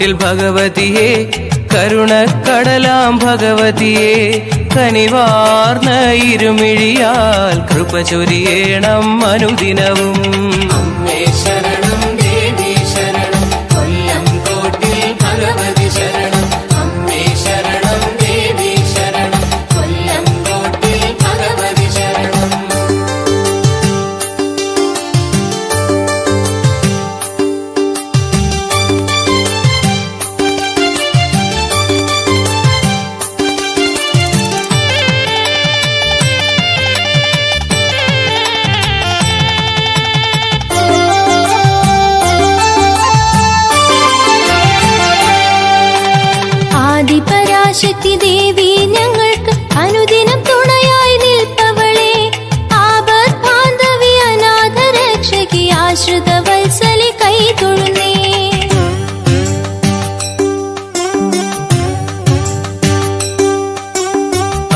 കോട്ടിൽ ഭഗവതിയെ കരുണക്കടലാം ഭഗവതിയെ കനിവാർന്ന ഇരുമിഴിയാൽ കൃപ ചൊരിയേണം അനുദിനവും. അമ്മേ ശരണം ദേവി ശരണം കൊല്ലം കോട്ടിൽ ഭഗവതി ശരണം. അമ്മേ ശരണം ദേവി ശരണം കൊല്ലം കോട്ടിൽ ഭഗവതി ശരണം. ആദിപരാശക്തി ദേവി ഞങ്ങൾക്ക് അനുദിനം തുണയായി നിൽപ്പവളെ, ആപത് ബാന്ധവി അനാഥ രക്ഷകി ആശ്രിത വത്സലി കൈ തൊഴുന്നേ.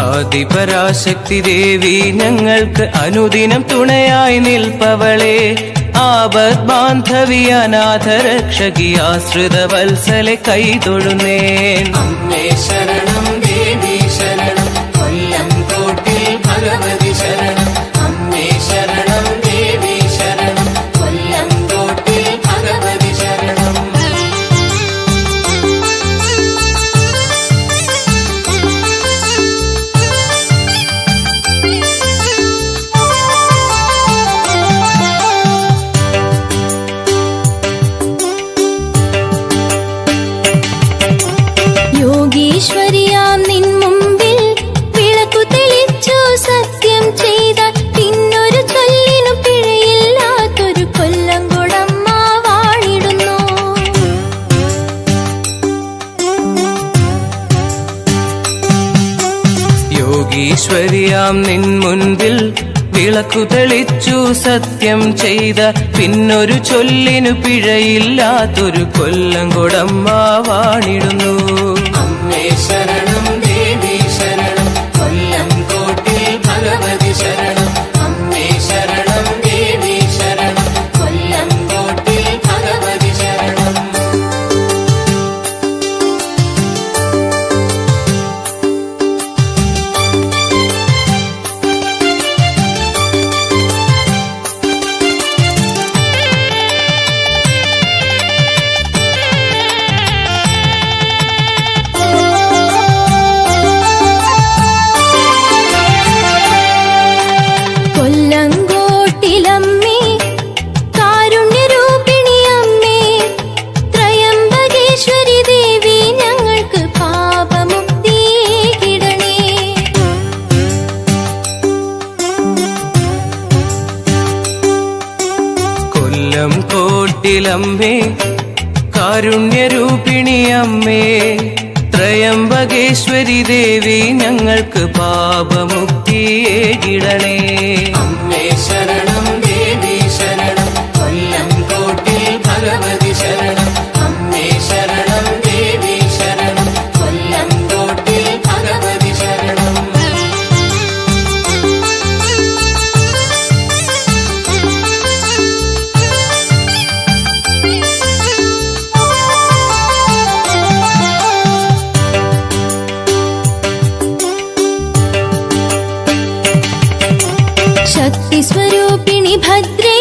ആദിപരാശക്തി ദേവി ഞങ്ങൾക്ക് അനുദിനം തുണയായി നിൽപ്പവളെ, ആപത് ബാന്ധവി അനാഥ രക്ഷകി ആശ്രിത വത്സലെ കൈ തൊഴുന്നേൻ. അമ്മേ ശരണം ദേവി ശരണം കൊല്ലം കോട്ടിൽ ഭഗവതി ശരണം. അമ്മേ ശരണം ദേവി ശരണം കൊല്ലം കോട്ടിൽ ഭഗവതി ശരണം. യോഗീശ്വരിയാം നിൻ മുമ്പിൽ വിളക്കു തെളിച്ചു സത്യം ചെയ്ത പിന്നൊരു ചൊല്ലിനു പിഴയില്ലാത്തൊരു കൊല്ലംകൊടമ്മ വാണിടുന്നു. യോഗീശ്വരിയാം നിൻ മുൻപിൽ വിളക്കു തെളിച്ചു സത്യം ചെയ്ത പിന്നൊരു ചൊല്ലിനു പിഴയില്ലാത്തൊരു കൊല്ലംകൊടമ്മ വാണിടുന്നു. അമ്മേ ശരണം ദേവി ശരണം കൊല്ലം കോട്ടിൽ ഭഗവതി ശരണം. അമ്മേ ശരണം ദേവി ശരണം കൊല്ലം കോട്ടിൽ ഭഗവതി ശരണം. കൊല്ലങ്കോട്ടിലമ്മേ കാരുണ്യരൂപിണി അമ്മേ ത്രയംബകേശ്വരി ദേവി ഞങ്ങൾക്ക് പാപമുക്തിയേകിടണേ. കൊല്ലം കോട്ടിലമ്മേ കാരുണ്യരൂപിണി അമ്മേ ത്രയംബകേശ്വരി ദേവി ഞങ്ങൾക്ക് പാപമുക്തിയേകിടണേ. അമ്മേ ശരണം ദേവി ശരണം കൊല്ലം കോട്ടിൽ ഭഗവതി ശരണം. അമ്മേ ശരണം ദേവി ശരണം കൊല്ലം കോട്ടിൽ ഭഗവതി ശരണം. ശക്തിസ്വരൂപിണി ഭദ്രേ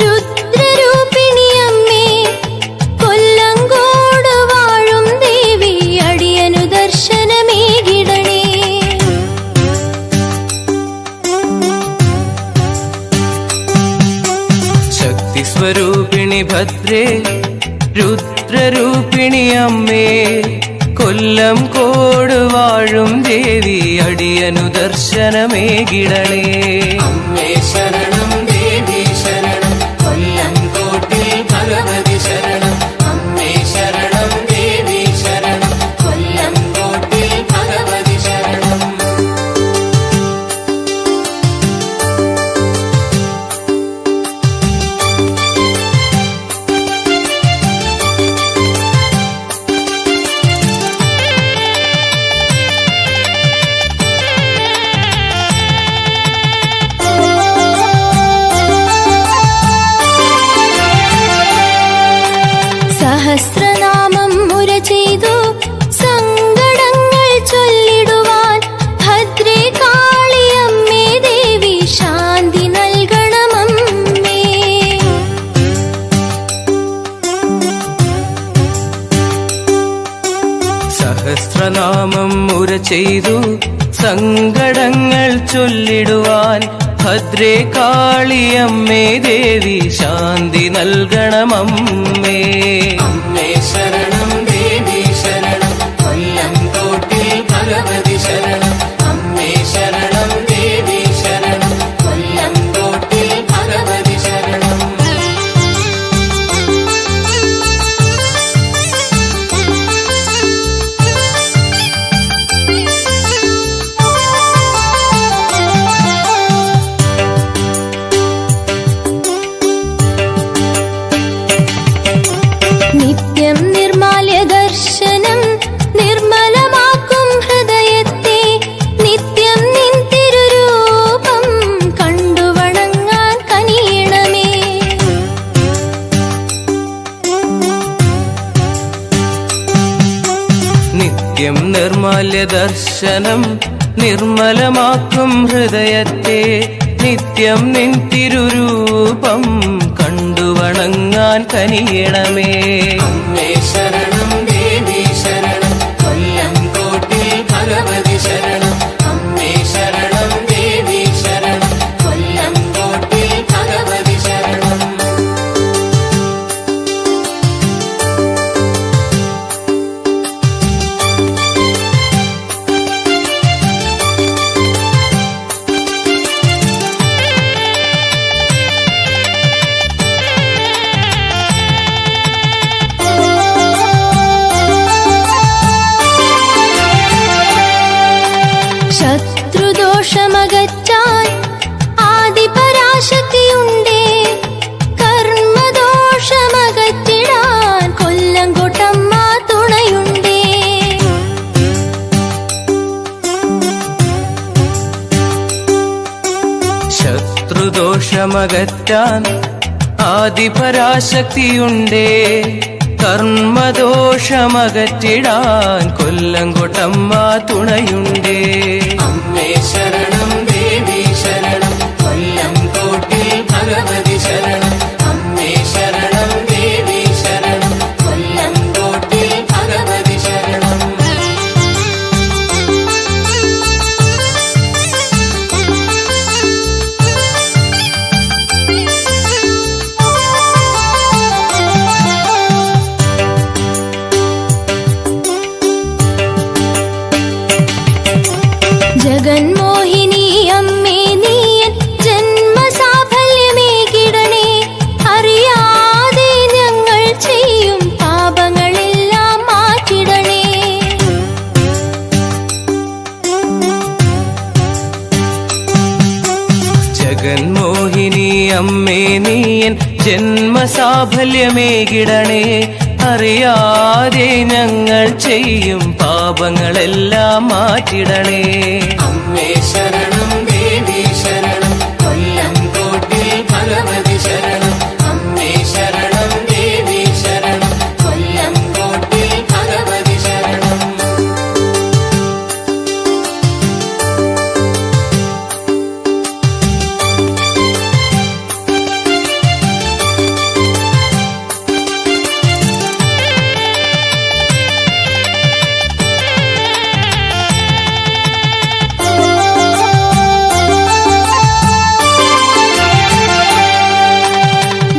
രുദ്രരൂപിണി അമ്മേ കൊല്ലങ്കോട് വാഴും ദേവി അടിയനു ദർശനമേകിടണേ. ശക്തിസ്വരൂപിണി ഭദ്രേ രുദ്രരൂപിണി അമ്മേ കൊല്ലം കോട് വാഴും ദേവി അടിയനു ദർശനമേകിടണേ. അമ്മേ ശരണം ദേവി ശരണം കൊല്ലം കോട്ടിൽ ഭഗവതി ശരണം. അമ്മേ ശരണം ദേവി ശരണം കൊല്ലം കോട്ടിൽ ഭഗവതി ശരണം. സഹസ്രനാമം മുര ചെയ്തു സങ്കടങ്ങൾ ചൊല്ലിടുവാൻ ഭദ്രേ കാളിയമ്മേ ദേവി ശാന്തി നൽകണമമ്മേ. അമ്മേ ശരണം ദേവി ശരണം കൊല്ലം കോട്ടിൽ ഭഗവതി ശരണം. അമ്മേ ശരണം ദേവി ശരണം കൊല്ലം കോട്ടിൽ ഭഗവതി ശരണം. നിത്യം നിർമാല്യ ദർശനം നിർമ്മലമാക്കും ഹൃദയത്തെ നിത്യം നിൻ തിരുരൂപം കണ്ടു വണങ്ങാൻ കനിയണമേ. നിത്യം നിർമാല്യ ദർശനം നിർമ്മലമാക്കും ഹൃദയത്തെ നിത്യം നിൻ തിരുരൂപം കണ്ടു വണങ്ങാൻ കനിയണമേ. അമ്മേ ശരണം ദേവി ശരണം കൊല്ലം കോട്ടിൽ ഭഗവതി ശരണം. അമ്മേ ശരണം ദേവി ശരണം കൊല്ലം കോട്ടിൽ ഭഗവതി ശരണം. ശത്രുദോഷമകറ്റാൻ ആദിപരാശക്തിയുണ്ടേ കർമ്മദോഷമകറ്റിടാൻ കൊല്ലംകോട്ടമ്മ തുണയുണ്ടേ. ശത്രുദോഷമകറ്റാൻ ആദിപരാശക്തിയുണ്ടേ കർമ്മദോഷമകറ്റിടാൻ കൊല്ലംകോട്ടമ്മ തുണയുണ്ടേ. അമ്മേ ശരണം ദേവി ശരണം കൊല്ലം കോട്ടിൽ ഭഗവതി ശരണം. അമ്മേ ശരണം ദേവി ശരണം കൊല്ലം കോട്ടിൽ ഭഗവതി ശരണം. ജഗന്മോഹിനി അമ്മേ നീയൻ ജന്മസാഫല്യമേകിടണേ അറിയാതെ ഞങ്ങൾ ചെയ്യും പാപങ്ങളെല്ലാം മാറ്റിടണേ. ജഗന്മോഹിനി അമ്മേ നീയൻ ജന്മസാഫല്യമേകിടണേ അറിയാതെ ഞങ്ങൾ ചെയ്യും പാപങ്ങളെല്ലാം മാറ്റിടണേ. അമ്മേ ശരണം ദേവി ശരണം കൊല്ലം കോട്ടിൽ ഭഗവതി ശരണം. അമ്മേ ശരണം ദേവി ശരണം കൊല്ലം കോട്ടിൽ ഭഗവതി ശരണം.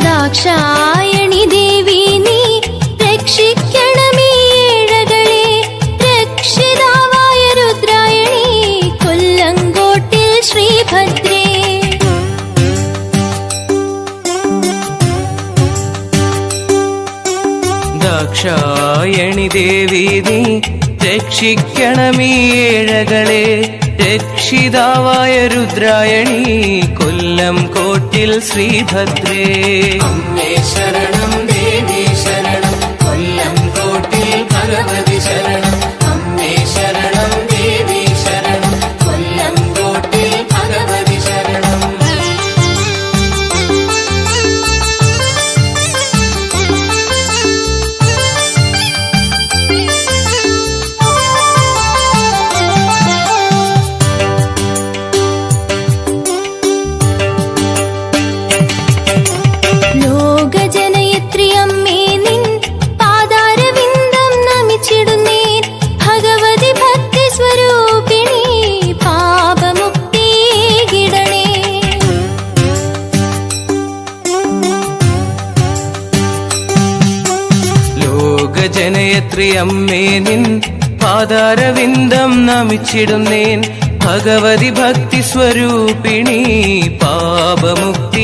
ദാക്ഷായണി ദേവി നീ രക്ഷിക്കണമേ ഏഴകളെ രക്ഷിതാവായ രുദ്രായണി കൊല്ലങ്കോട്ടിൽ ശ്രീഭദ്രേ. ദാക്ഷായണി ദേവി നീ രക്ഷിക്കണമീ ഏഴകളെ രക്ഷിതാവായ രുദ്രായണി കൊല്ലം കോട്ടിൽ ശ്രീഭദ്രേ. അമ്മേ ശരണം ദേവി ശരണം കൊല്ലം കോട്ടിൽ ഭഗവതി ശരണം. അമ്മേ ശരണം ദേവി ശരണം കൊല്ലം കോട്ടിൽ ഭഗവതി ശരണം. ലോകജനയത്രി അമ്മേ നിൻ പാദാരവിന്ദം നമിച്ചിടുന്നേൻ. ഭഗവതി ഭക്തി സ്വരൂപിണി പാപമുക്തിയേകിടണേ.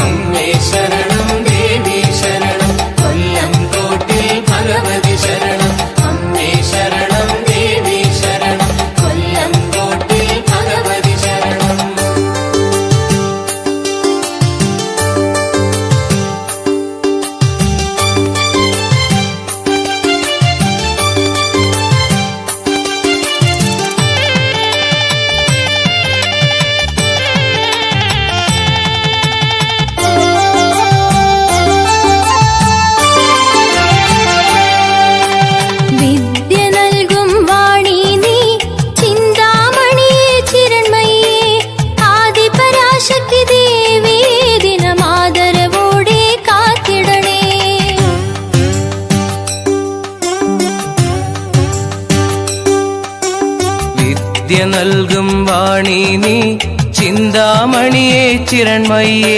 അമ്മേ ശരണം ദേവി ശരണം കൊല്ലം കോട്ടിൽ ഭഗവതി ശരണം. അമ്മേ ശരണം ദേവി ശരണം കൊല്ലം കോട്ടിൽ ഭഗവതി ശരണം. വിദ്യ നൽകും വാണി നീ ചിന്താമണിയെ ചിരൺമയേ. ആദിപരാശക്തി ദേവി ദിനമാദരവോടെ കാത്തിടണേ. വിദ്യ നൽകും വാണി നീ ചിന്താമണിയെ ചിരൺമയ്യേ.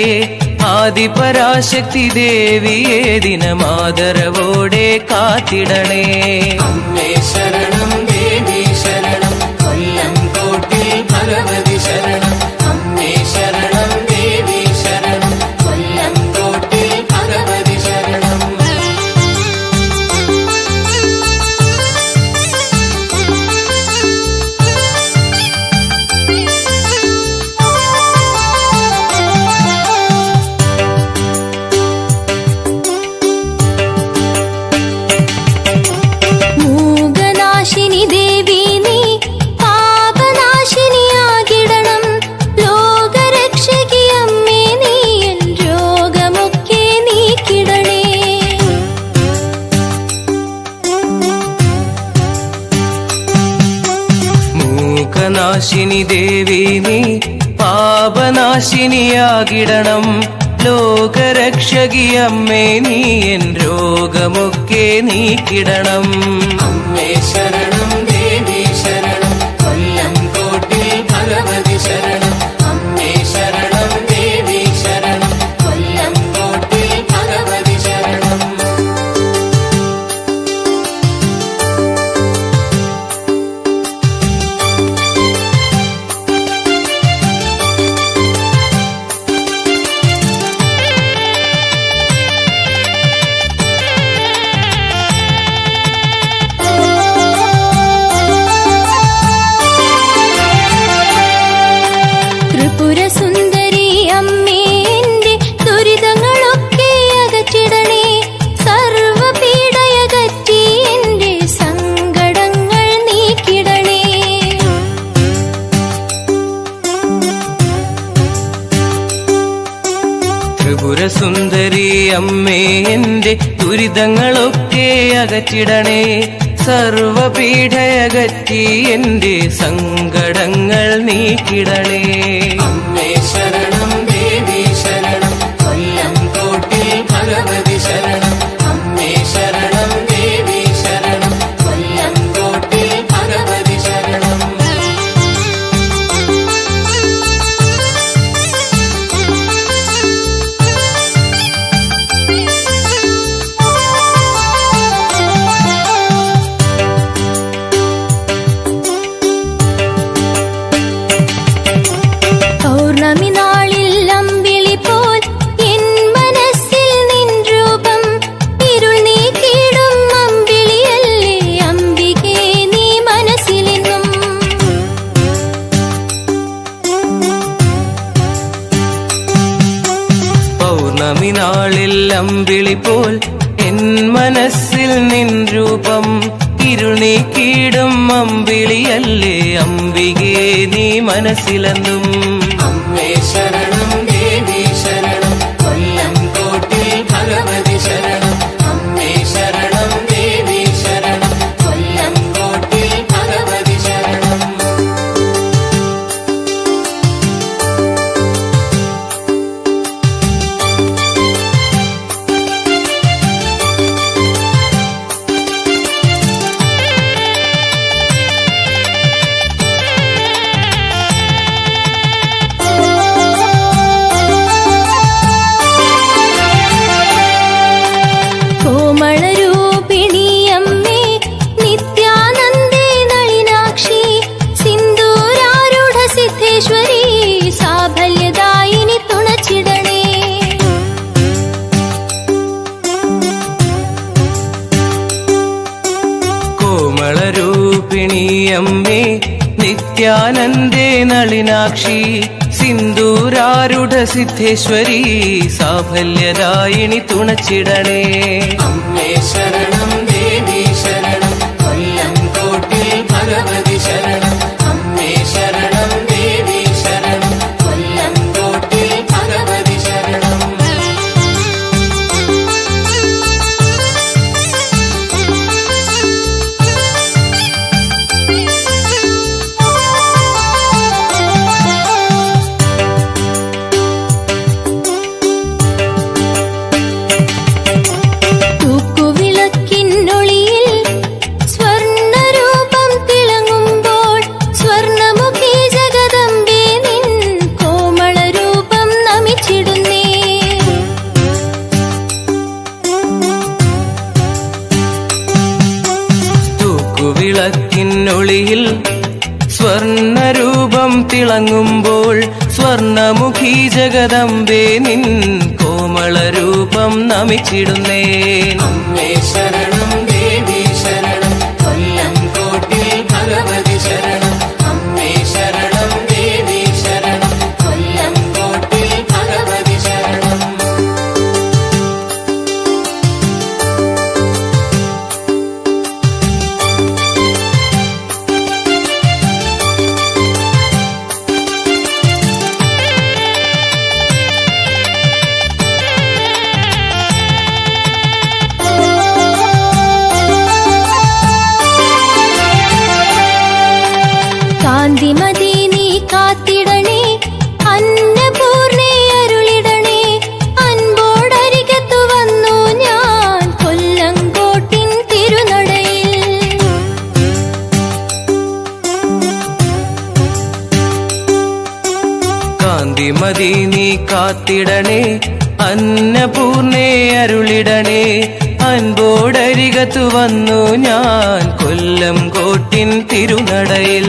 ആദിപരാശക്തി ദേവിയെ ദിനമാദരവോടെ കാത്തിടണേ. അമ്മേ ശരണം ദേവി ശരണം കൊല്ലം കോട്ടിൽ ഭഗവതി ശരണം. അമ്മേ ശരണം ദേവി ശരണം കൊല്ലം കോട്ടിൽ ഭഗവതി ശരണം. മൂകനാശിനി ദേവി നീ പാപനാശിനിയാകിടണം. ലോകരക്ഷകി അമ്മേ നീ എൻ രോഗമൊക്കെ നീക്കിടണേ. മൂകനാശിനി ദേവി നീ പാപനാശിനിയാകിടണം. ലോകരക്ഷകി അമ്മേ നീ എൻ രോഗമൊക്കെ നീക്കിടണം. അമ്മേ ശരണം ദേവി ശരണം കൊല്ലം കോട്ടിൽ ഭഗവതി ശരണം. അമ്മേ ശരണം ദേവി ശരണം കൊല്ലം കോട്ടിൽ ഭഗവതി ശരണം. ത്രിപുരസുന്ദരി അമ്മേ എന്റെ ദുരിതങ്ങളൊക്കെ അകറ്റിടണേ. സർവപീഡയകറ്റി എന്റെ സങ്കടങ്ങൾ നീക്കിടണേ. ത്രിപുരസുന്ദരി അമ്മേ എന്റെ ദുരിതങ്ങളൊക്കെ അകറ്റിടണേ. സർവപീഠയകറ്റി എന്റെ സങ്കടങ്ങൾ നീക്കിടണേ. അമ്മേ ശരണം ദേവി ശരണം കൊല്ലം കോട്ടിൽ ഭഗവതി ശരണം. അമ്മേ ശരണം ദേവി ശരണം കൊല്ലം കോട്ടിൽ ഭഗവതി ശരണം. പൗർണമി നാളിൽ അമ്പിളി പോൽ എൻ മനസ്സിൽ നിൻ രൂപം. ഇരുൾ നീക്കിടും അമ്പിളിയല്ലേ അംബികേ നീ മനസ്സിലെന്നും. പൗർണമി നാളിൽ അമ്പിളി പോൽ എൻ മനസ്സിൽ നിൻ രൂപം. ഇരുൾ നീക്കിടും അമ്പിളിയല്ലേ അംബികേ നീ മനസ്സിലെന്നും. അമ്മേ ശരണം ദേവി ശരണം കൊല്ലം കോട്ടിൽ ഭഗവതി ശരണം. അമ്മേ ശരണം ദേവി ശരണം കൊല്ലം കോട്ടിൽ ഭഗവതി ശരണം. കോമളരൂപിണിയമ്മേ നിത്യാനന്ദേ നളിനാക്ഷി സിന്ദൂരാരുഢ സിദ്ധേശ്വരി സാഫല്യദായിനി തുണച്ചിടണേ. അമ്മേ ശരണം ദേവി ശരണം കൊല്ലം കോട്ടിൽ ഭഗവതി ശരണം. അമ്മേ ശരണം ദേവി ശരണം കൊല്ലം കോട്ടിൽ ഭഗവതി ശരണം. തൂക്കുവിളക്കിനൊളിയിൽ സ്വർണ്ണരൂപം തിളങ്ങുമ്പോൾ സ്വർണ്ണമുഖി ജഗദംബേ നിൻ കോമളരൂപം നമിച്ചിടുന്നേ. തൂക്കുവിളക്കിനൊളിയിൽ സ്വർണ്ണരൂപം തിളങ്ങുമ്പോൾ സ്വർണമുഖി ജഗദംബേ നിൻ കോമളരൂപം നമിച്ചിടുന്നേ. അമ്മേ ശരണം ദേവി ശരണം കൊല്ലം കോട്ടിൽ ഭഗവതി ശരണം. അമ്മേ ശരണം ദേവി ശരണം കൊല്ലം കോട്ടിൽ ഭഗവതി ശരണം. കാന്തിമതി നീ കാത്തിടണേ അന്നപൂർണേ അരുളിടണേ. അൻപോടരികത്തു വന്നു ഞാൻ കൊല്ലങ്കോട്ടിൻ തിരുനടയിൽ. കാന്തിമതി നീ കാത്തിടണേ അന്നപൂർണേ അരുളിടണേ. അൻപോടരികത്തു വന്നു ഞാൻ കൊല്ലം കോട്ടിൻ തിരുനടയിൽ.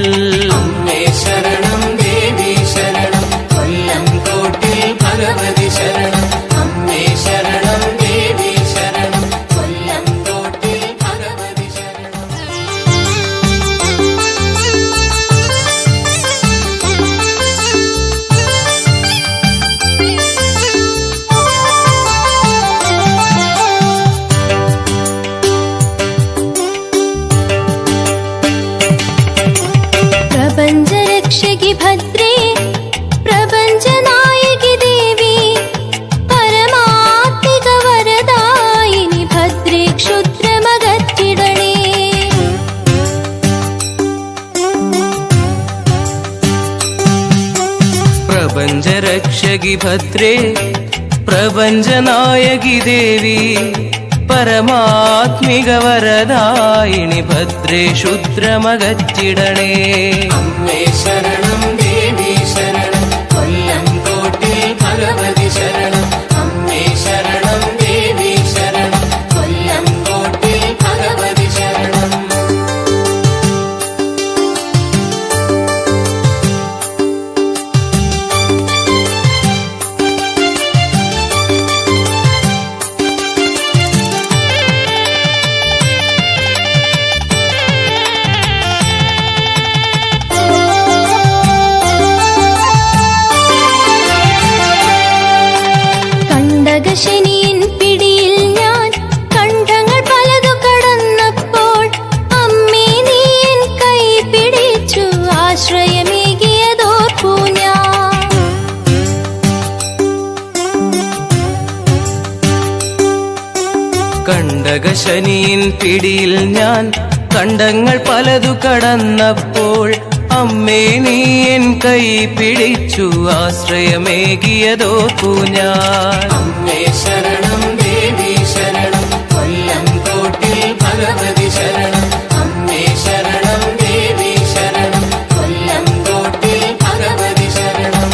അമ്മേ ശരണം ദേവി ശരണം കൊല്ലം കോട്ടിൽ ഭഗവതി ശരണം. അമ്മേ ശരണം ദേവി ശരണം കൊല്ലം കോട്ടിൽ ഭഗവതി ശരണം. പ്രപഞ്ചരക്ഷകി ഭദ്രേ പ്രപഞ്ചനായകി ദേവി പരമാത്മിക വരദായിനി ഭദ്രേ ക്ഷുദ്രമകറ്റിടണേ. പ്രപഞ്ചരക്ഷകി ഭദ്രേ പ്രപഞ്ചനായകി ദേവി പരമാത്മിക വരദായിനി ഭദ്രേ ക്ഷുദ്രമകറ്റിടണേ. അമ്മേ ശരണം ദേവി ശരണം കൊല്ലം കോട്ടിൽ ഭഗവതി ശരണം. അമ്മേ ശരണം ദേവി ശരണം കൊല്ലം കോട്ടിൽ ഭഗവതി ശരണം. കണ്ടകശനിയിൻ പിടിയിൽ ഞാൻ കണ്ടങ്ങൾ പലതു കടന്നപ്പോൾ അമ്മേ നീ എൻ കൈ പിടിച്ചു ആശ്രയമേകിയതോർപ്പു ഞാൻ. കണ്ടകശനിയിൻ പിടിയിൽ ഞാൻ കണ്ടങ്ങൾ പലതു കടന്നപ്പോൾ അമ്മേ നീ എൻ കൈ പിടിച്ചു ആശ്രയമേകിയതോർപ്പു ഞാൻ. അമ്മേ ശരണം ദേവി ശരണം കൊല്ലം കോട്ടിൽ ഭഗവതി ശരണം. അമ്മേ ശരണം ദേവി ശരണം കൊല്ലം കോട്ടിൽ ഭഗവതി ശരണം.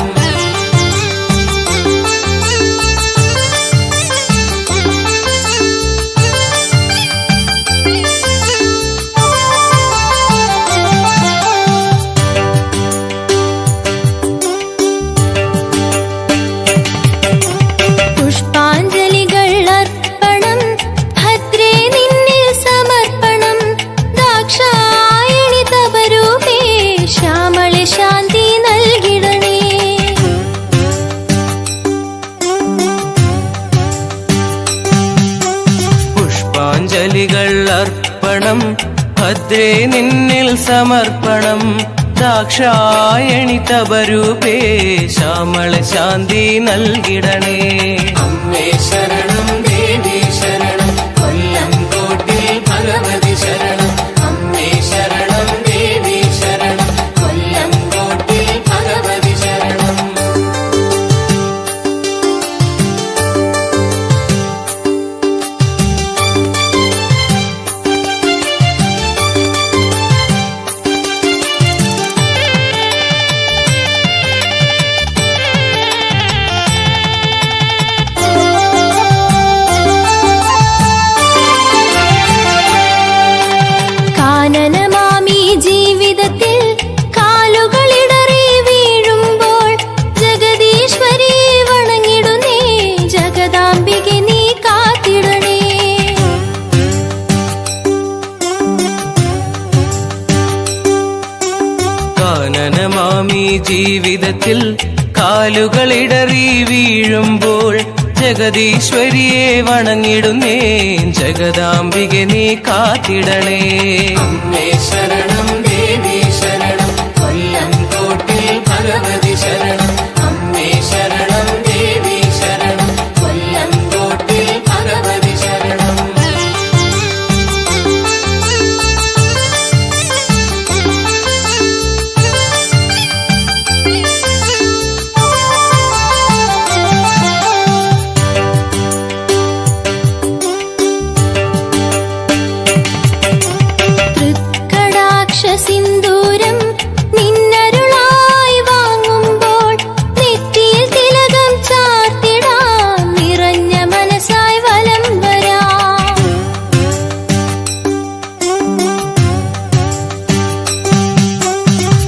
പുഷ്പാഞ്ജലികൾ ഭദ്രേ നിന്നിൽ സമർപ്പണം ദാക്ഷായണി തപരൂപേ ശ്യാമള ശാന്തി നൽകിടണേ. അമ്മേ ശരണം ദേവി ശരണം കൊല്ലം തോട്ടിൽ ഭഗവതി ശരണം. അമ്മേ ശരണം ദേവി ശരണം കൊല്ലം തോട്ടിൽ ഭഗവതി ശരണം. കാനനമാമി ജീവിതത്തിൽ കാലുകളിടറി വീഴുമ്പോൾ ജഗദീശ്വരി വണങ്ങിടുന്നേ, ജഗദാംബികെ നീ കാത്തിടണേ. കാനനമാമി ജീവിതത്തിൽ കാലുകളിടറി വീഴുമ്പോൾ ജഗദീശ്വരിയെ വണങ്ങിടുന്നേ, ജഗദാംബികെ നീ കാത്തിടണേ. അമ്മേ ശരണം ദേവി ശരണം കൊല്ലം തോട്ടിൽ ഭഗവതി ശരണം. അമ്മേ ശരണം ദേവി ശരണം കൊല്ലം തോട്ടിൽ ഭഗവതി ശരണം. തൃക്കടാക്ഷ സിന്ദൂരം നിന്നരുളായി വാങ്ങുമ്പോൾ നെറ്റിയിൽ തിലകം ചാർത്തിടാം, നിറഞ്ഞ മനസ്സായി വലം വരാം.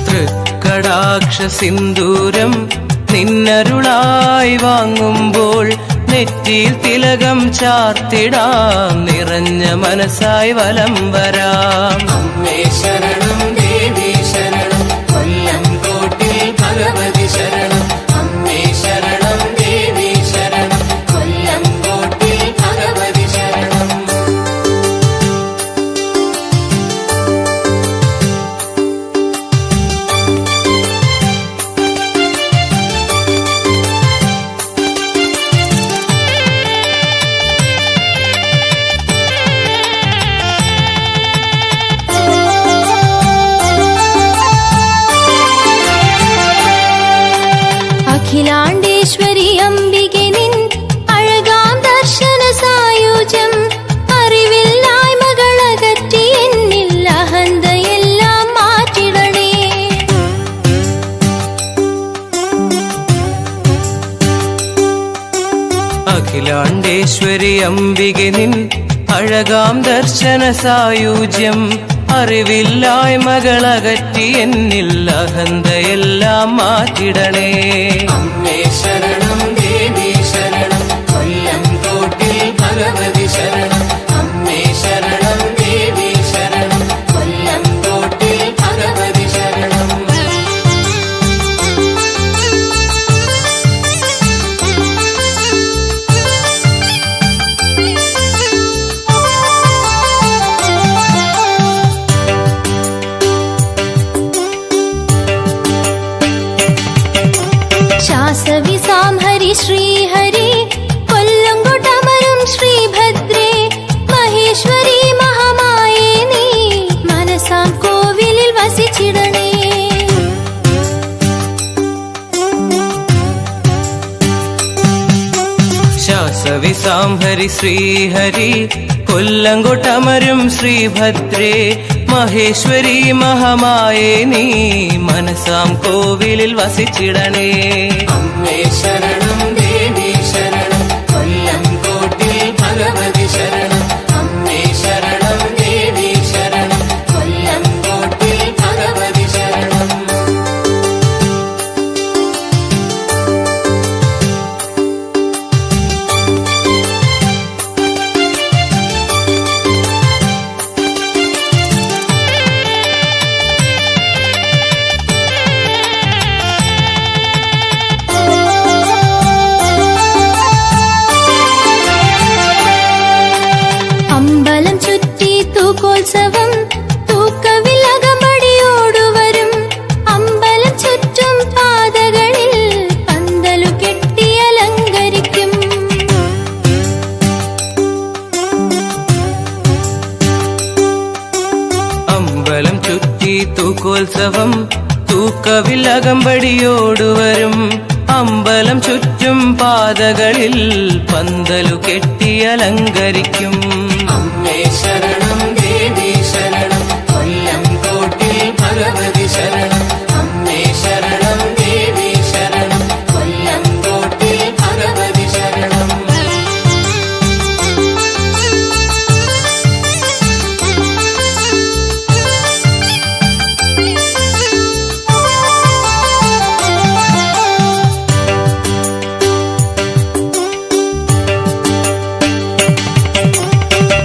തൃക്കടാക്ഷ സിന്ദൂരം നിന്നരുളായി വാങ്ങുമ്പോൾ നെറ്റിയിൽ തിലകം ചാർത്തിടാം, നിറഞ്ഞ മനസ്സായി വലം വരാം. അമ്മേ ശരണം ദേവി ശരണം കൊല്ലം തോട്ടിൽ ഭഗവതി ശരണം. അമ്മേ ശരണം ദേവി ശരണം കൊല്ലം തോട്ടിൽ ഭഗവതി ശരണം. അഖിലാണ്ടേശ്വരി അംബികെ നിൻ അഴകാം ദർശന സായുജ്യം അറിവില്ലായ്മകളകറ്റി എന്നിൽ അഹന്തയെല്ലാം മാറ്റിടണേ. അഖിലാണ്ടേശ്വരി അംബികെ നിൻ അഴകാം ദർശന സായുജ്യം അറിവില്ലായ്മകളകറ്റി എന്നിൽ അഹന്തയെല്ലാം മാറ്റിടണേ. അമ്മേ ശരണം ദേവി ശരണം കൊല്ലം തോട്ടിൽ ഭഗവതി ശരണം. അമ്മേ ശരണം ദേവി ശരണം കൊല്ലം തോട്ടിൽ ഭഗവതി ശരണം. ശാസവിസാം ഹരി ശ്രീഹരി കൊല്ലങ്കോട്ടമരും ശ്രീഭദ്രേ മഹേശ്വരി മഹാമായേ നീ മനസാം കോവിലിൽ വസിച്ചിടണേ. ശാസവിസാം ഹരി ശ്രീഹരി കൊല്ലങ്കോട്ടമരും ശ്രീഭദ്രേ മഹേശ്വരി മഹാമായേ നീ മനസാം കോവിലിൽ വസിച്ചിടണേ. അമ്മേ ശരണം ദേവി ശരണം കൊല്ലം തോട്ടിൽ ഭഗവതി ശരണം. അമ്മേ ശരണം ദേവി ശരണം കൊല്ലം തോട്ടിൽ ഭഗവതി ശരണം. അമ്പലം ചുറ്റി തൂക്കോത്സവം തൂക്കവിലകമ്പടിയോടുവരും അമ്പലം ചുറ്റും പാതകളിൽ പന്തലു കെട്ടി അലങ്കരിക്കും. അമ്മേ ശരണം ദേവി ശരണം കൊല്ലം കോട്ടിൽ ഭഗവതി ശരണം. അമ്മേ ശരണം ദേവി ശരണം കൊല്ലം കോട്ടിൽ ഭഗവതി ശരണം.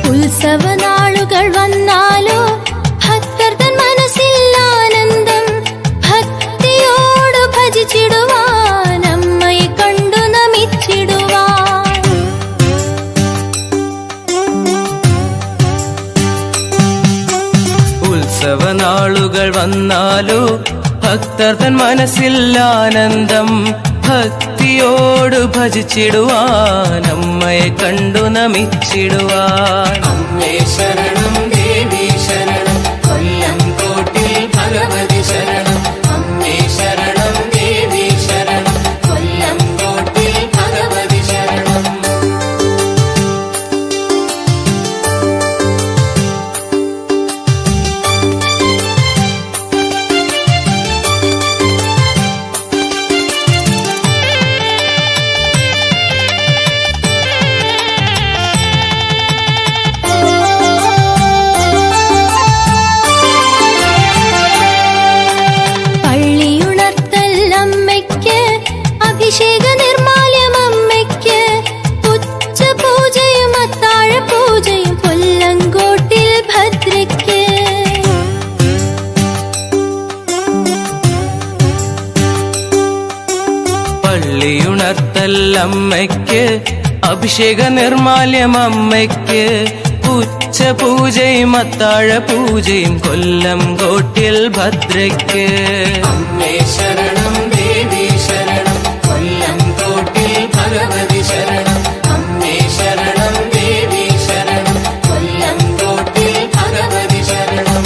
ഉത്സവനാളുകൾ വന്നാലോ ഭക്തർ തൻ മനസ്സിൽ ആനന്ദം. ഭക്തിയോട് ഭജിച്ചിടുവാൻ അമ്മയെ കണ്ടു നമിച്ചിടുവാൻ. ഉത്സവനാളുകൾ വന്നാലോ ഭക്തർ തൻ മനസ്സിൽ ആനന്ദം. ഭക്തിയോട് ഭജിച്ചിടുവാൻ അമ്മയെ കണ്ടു നമിച്ചിടുവാൻ. അമ്മേ ശരണം ദേവി ശരണം കൊല്ലം കോട്ടിൽ ഭഗവതി ശരണം. അമ്മേ ശരണം ദേവി ശരണം കൊല്ലം കോട്ടിൽ ഭഗവതി ശരണം. പള്ളിയുണർത്തൽ അമ്മയ്ക്ക്, അഭിഷേക നിർമാല്യം അമ്മയ്ക്ക്, ഉച്ചപൂജയും അത്താഴ പൂജയും കൊല്ലങ്കോട്ടിൽ ഭദ്രയ്ക്ക്. പള്ളിയുണർത്തൽ അമ്മയ്ക്ക്, അഭിഷേക നിർമാല്യം അമ്മയ്ക്ക്, ഉച്ചപൂജയും അത്താഴ പൂജയും കൊല്ലം കോട്ടിൽ ഭദ്രയ്ക്ക്. അമ്മേ ശരണം ദേവി ശരണം കൊല്ലം കോട്ടിൽ ഭഗവതി ശരണം. അമ്മേ ശരണം ദേവി ശരണം കൊല്ലം കോട്ടിൽ ഭഗവതി ശരണം.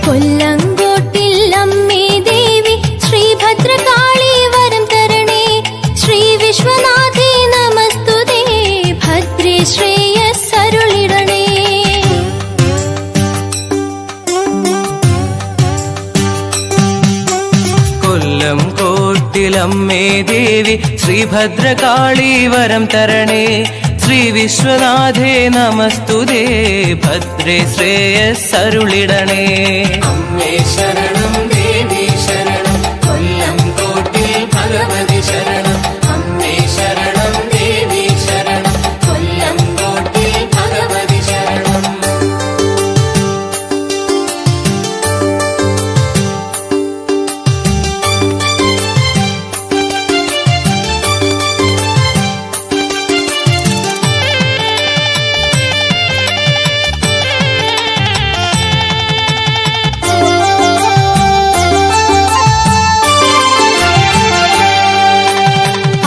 കൊല്ലങ്കോട്ടിൽ അമ്മേ ദേവി ശ്രീഭദ്രകാളി വരം തരണേ. ശ്രീ വിശ്വനാഥേ നമസ്തുതേ ഭദ്രേ ശ്രേയസ്സരുളിടണേ. കൊല്ലം കോട്ടിലമ്മേ ദേവി ശ്രീഭദ്രകാളി വരം തരണേ. ശ്രീ വിശ്വനാഥേ നമസ്തുതേ ഭദ്രേ ശ്രേയസ്സരുളിടണേ. അമ്മേ ശരണം ദേവി ശരണം കൊല്ലം കോട്ടിൽ ഭഗവതി ശരണം. അമ്മേ ശരണം ദേവി ശരണം കൊല്ലം കോട്ടിൽ ഭഗവതി ശരണം.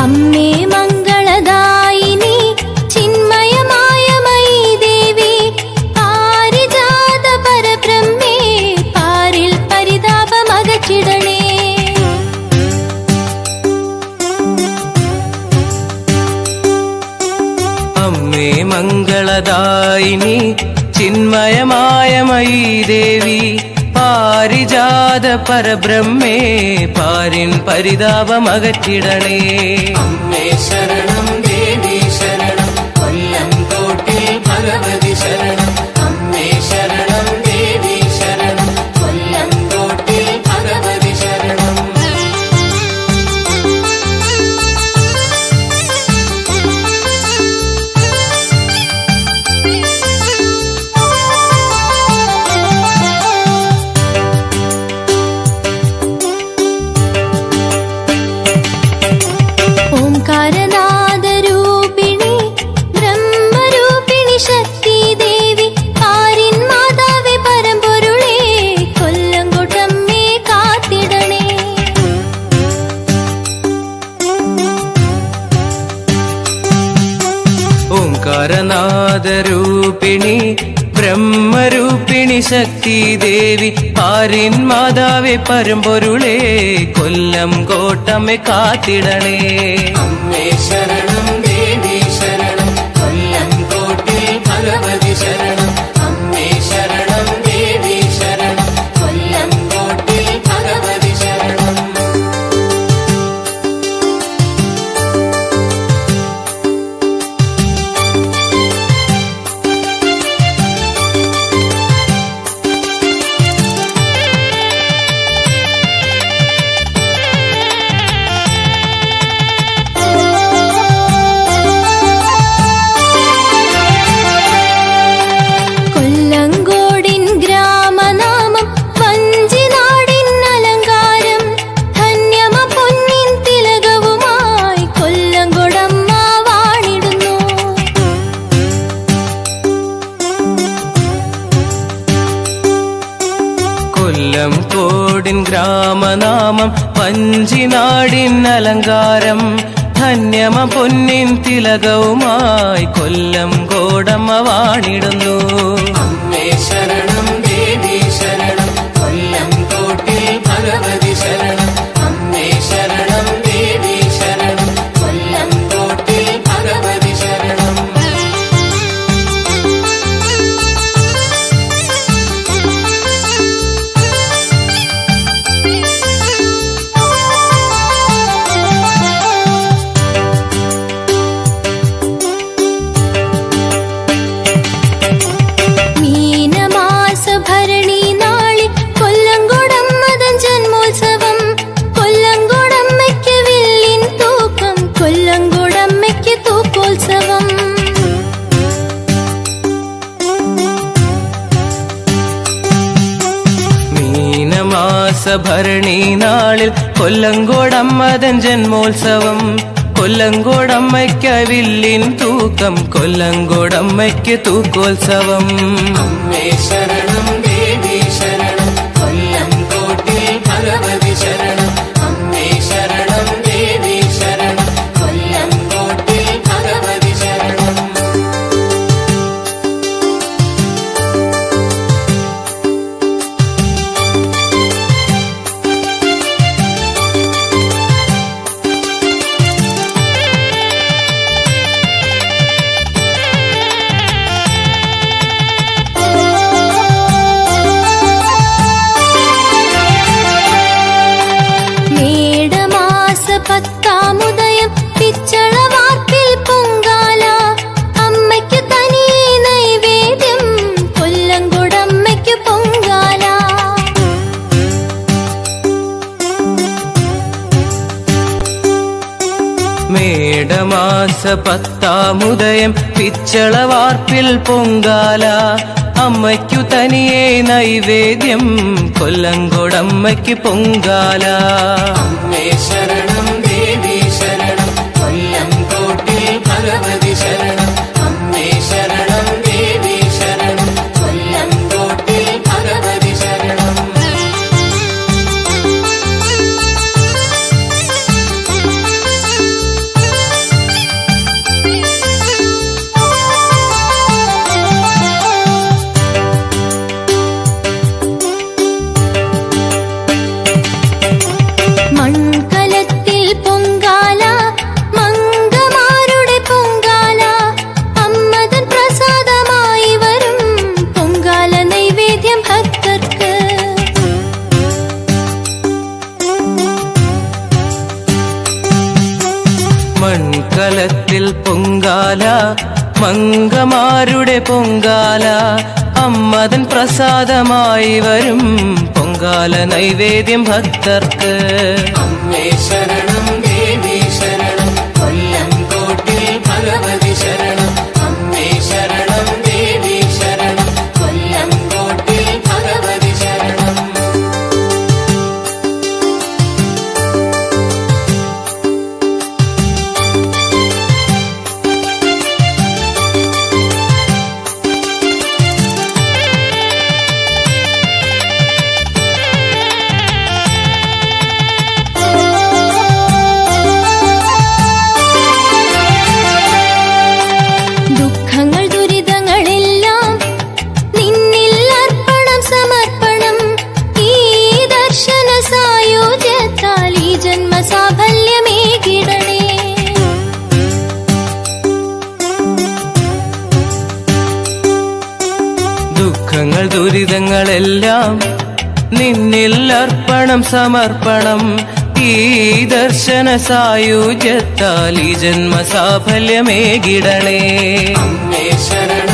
അമ്മേ മംഗളദായിനി ചിന്മയമായ മയീ ദേവി പാരിജാത പരബ്രഹ്മേ പാരിൽ പരിതാപമകറ്റിടണേ. അമ്മേ മംഗളദായിനി ചിന്മയമായ മയീ ദേവി പാരിജാത പരബ്രഹ്മേ പാരിൻ പരിതാപമകറ്റിടണേ. അമ്മേ ശരണം ദേവി ശരണം കൊല്ലം കോട്ടിൽ ഭഗവതി ശരണം. അമ്മേ ശരണം ദേവി ശരണം കൊല്ലം കോട്ടിൽ ഭഗവതി ശരണം. ഓംകാരനാ ബ്രഹ്മരൂപിണി ശക്തി ദേവി പാരിൻ മാതാവേ പരമ്പൊരുളേ കൊല്ലം കോട്ടമ്മെ കാത്തിടണേ. അമ്മേ ശരണം ദേവി ശരണം കൊല്ലം കോട്ടിൽ ഭഗവതി ശരണം. അമ്മേ ശരണം ദേവി ശരണം കൊല്ലം കോട്ടിൽ ഭഗവതി ശരണം. കൊല്ലങ്കോടിൻ ഗ്രാമനാമം വഞ്ചിനാടിൻ അലങ്കാരം ധന്യമ പൊന്നിൻ തിലകവുമായി കൊല്ലങ്കോടമ്മ വാണിടുന്നു. കൊല്ലം കോടിൻ ഗ്രാമനാമം പഞ്ചിനാടിൻ അലങ്കാരം ധന്യമ പൊന്നിൻ തിലകവുമായി കൊല്ലം കോടമ്മ വാണിടുന്നു. അമ്മേ ശരണം ദേവി ശരണം കൊല്ലം കോട്ടിൽ ഭഗവതി ശരണം. അമ്മേ ശരണം ദേവി ശരണം കൊല്ലം കോട്ടിൽ ഭഗവതി ശരണം. മീനമാസ ഭരണി നാളിൽ കൊല്ലങ്കോടമ്മതൻ ജന്മോത്സവം കൊല്ലങ്കോടമ്മയ്ക്ക് വില്ലിൻ തൂക്കം കൊല്ലങ്കോടമ്മയ്ക്ക് തൂക്കോത്സവം. മീനമാസ ഭരണി നാളിൽ കൊല്ലങ്കോടമ്മതൻ ജന്മോത്സവം കൊല്ലങ്കോടമ്മയ്ക്ക് വില്ലിൻ തൂക്കം കൊല്ലങ്കോടമ്മയ്ക്ക് തൂക്കോത്സവം. അമ്മേ ശരണം ദേവി ശരണം കൊല്ലം കോട്ടിൽ ഭഗവതി ശരണം. അമ്മേ ശരണം ദേവി ശരണം കൊല്ലം കോട്ടിൽ ഭഗവതി ശരണം. മേടമാസ പത്താമുദയം പിച്ചളവാർപ്പിൽ പൊങ്കാല അമ്മയ്ക്ക് തനിയെ നൈവേദ്യം കൊല്ലങ്കോടമ്മയ്ക്ക് പൊങ്കാല. മേടമാസ പത്താമുദയം പിച്ചളവാർപ്പിൽ പൊങ്കാല അമ്മയ്ക്കു തനിയെ നൈവേദ്യം കൊല്ലങ്കോടമ്മയ്ക്ക് പൊങ്കാല. അമ്മേ ശരണം ദേവി ശരണം കൊല്ലം കോട്ടിൽ ഭഗവതി ശരണം. അമ്മേ ശരണം ദേവി ശരണം കൊല്ലം കോട്ടിൽ ഭഗവതി ശരണം. മൺകലത്തിൽ പൊങ്കാല മംഗമാരുടെ പൊങ്കാല അമ്മതൻ പ്രസാദമായി വരും പൊങ്കാല നൈവേദ്യം ഭക്തർക്ക്. മൺകലത്തിൽ പൊങ്കാല മംഗമാരുടെ പൊങ്കാല അമ്മതൻ പ്രസാദമായി വരും പൊങ്കാല നൈവേദ്യം ഭക്തർക്ക്. അമ്മേ ശരണം ദേവി ശരണം കൊല്ലം കോട്ടിൽ ഭഗവതി ശരണം. അമ്മേ ശരണം ദേവി ശരണം കൊല്ലം കോട്ടിൽ ഭഗവതി ശരണം. ദുഃഖങ്ങൾ ദുരിതങ്ങളെല്ലാം നിന്നിൽ അർപ്പണം സമർപ്പണം. ഈ ദർശന സായുജ്യത്താൽ ഈ ജന്മ സാഫല്യമേകിടണേ. അമ്മേ ശരണം